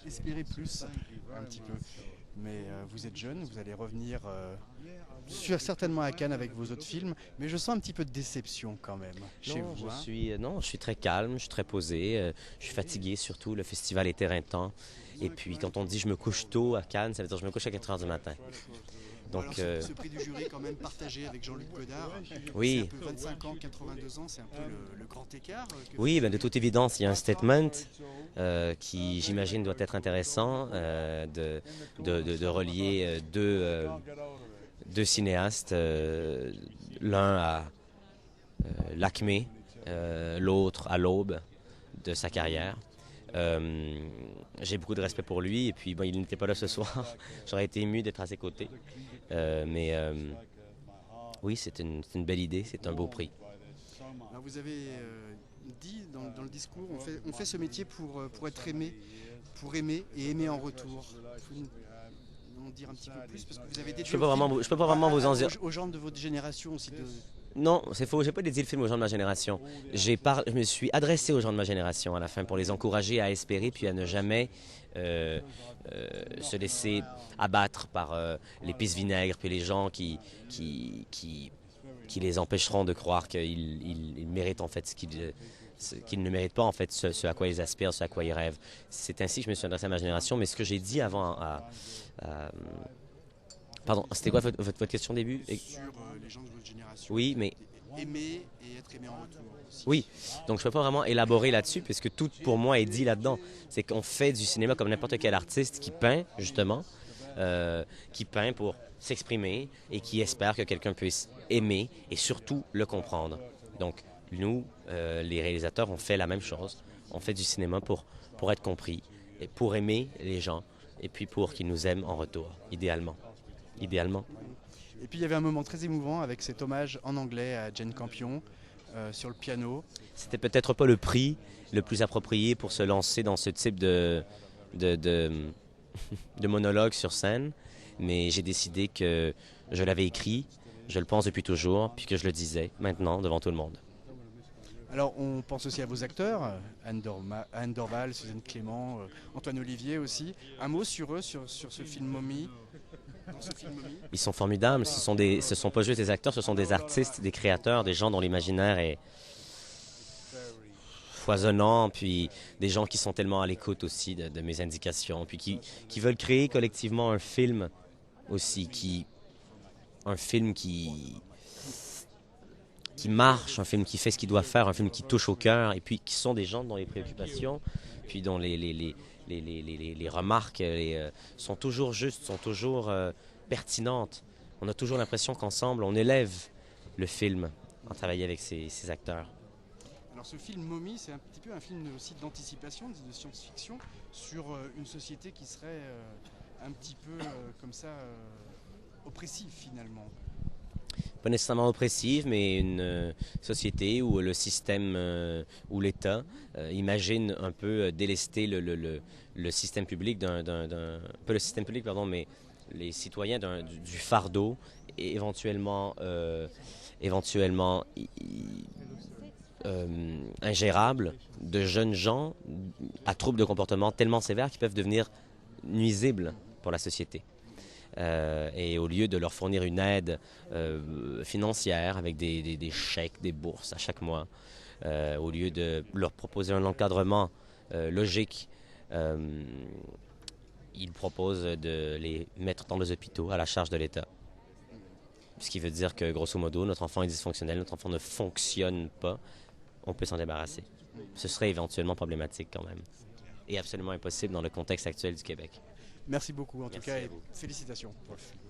espérer plus, un petit peu. Mais vous êtes jeune, vous allez revenir certainement à Cannes avec vos autres films, mais je sens un petit peu de déception quand même chez Non, vous. Hein. non, je suis très calme, je suis très posé, je suis fatigué surtout, le festival est éreintant. Et puis quand on dit je me couche tôt à Cannes, ça veut dire que je me couche à 4 heures du matin. Bon, alors Donc ce prix du jury est quand même partagé avec Jean-Luc Godard. C'est un oui, peu 25 ans, 82 ans, c'est un peu le grand écart. oui, ben, de toute évidence, il y a un statement qui, j'imagine, doit être intéressant de relier deux cinéastes, l'un à l'acmé, l'autre à l'aube de sa carrière. J'ai beaucoup de respect pour lui et puis bon, il n'était pas là ce soir. J'aurais été ému d'être à ses côtés. Mais oui, c'est une belle idée, c'est un beau prix. Alors vous avez dit dans le discours, on fait ce métier pour être aimé, pour aimer et aimer en retour. Vous nous en dire un petit peu plus parce que vous avez dédié Je peux pas vraiment vous en dire. aux gens de votre génération aussi. Non, c'est faux. J'ai pas dédié le film aux gens de ma génération. Je me suis adressé aux gens de ma génération à la fin pour les encourager à espérer puis à ne jamais se laisser abattre par les pisse vinaigres puis les gens qui les empêcheront de croire qu'ils méritent en fait ce qu'ils ne méritent pas en fait ce à quoi ils aspirent, ce à quoi ils rêvent. C'est ainsi que je me suis adressé à ma génération. Mais ce que j'ai dit avant pardon, c'était quoi votre question au début? Sur les gens de votre génération. Oui, mais Aimer et être aimé en retour aussi. oui, donc je ne peux pas vraiment élaborer là-dessus puisque tout pour moi est dit là-dedans. C'est qu'on fait du cinéma comme n'importe quel artiste qui peint, justement, qui peint pour s'exprimer et qui espère que quelqu'un puisse aimer et surtout le comprendre. Donc nous, les réalisateurs, on fait la même chose. On fait du cinéma pour être compris, et pour aimer les gens et puis pour qu'ils nous aiment en retour, idéalement. Idéalement. Et puis il y avait un moment très émouvant avec cet hommage en anglais à Jane Campion sur le piano. C'était peut-être pas le prix le plus approprié pour se lancer dans ce type de, de monologue sur scène, mais j'ai décidé que je l'avais écrit, je le pense depuis toujours, puis que je le disais maintenant devant tout le monde. Alors on pense aussi à vos acteurs, Anne Dorval, Suzanne Clément, Antoine Olivier aussi. Un mot sur eux, sur ce film Mommy. Ils sont formidables, ce sont pas juste des acteurs, ce sont des artistes, des créateurs, des gens dont l'imaginaire est foisonnant, puis des gens qui sont tellement à l'écoute aussi de mes indications, puis qui veulent créer collectivement un film aussi, un film qui marche, un film qui fait ce qu'il doit faire, un film qui touche au cœur, et puis qui sont des gens dont les préoccupations, puis dont les remarques sont toujours justes, sont toujours pertinentes. On a toujours l'impression qu'ensemble, on élève le film en travaillant avec ces acteurs. Alors ce film Mommy, c'est un petit peu un film aussi d'anticipation, de science-fiction, sur une société qui serait un petit peu comme ça oppressive finalement. Pas nécessairement oppressive, mais une société où le système, où l'État imagine un peu délester le système public pas le système public, pardon, mais les citoyens du fardeau et éventuellement ingérable de jeunes gens à troubles de comportement tellement sévères qu'ils peuvent devenir nuisibles pour la société. Et au lieu de leur fournir une aide financière avec des chèques, des bourses à chaque mois, au lieu de leur proposer un encadrement logique, ils proposent de les mettre dans les hôpitaux à la charge de l'État. Ce qui veut dire que, grosso modo, notre enfant est dysfonctionnel, notre enfant ne fonctionne pas, on peut s'en débarrasser. Ce serait éventuellement problématique quand même. Et absolument impossible dans le contexte actuel du Québec. Merci beaucoup en tout cas et vous. félicitations pour le film.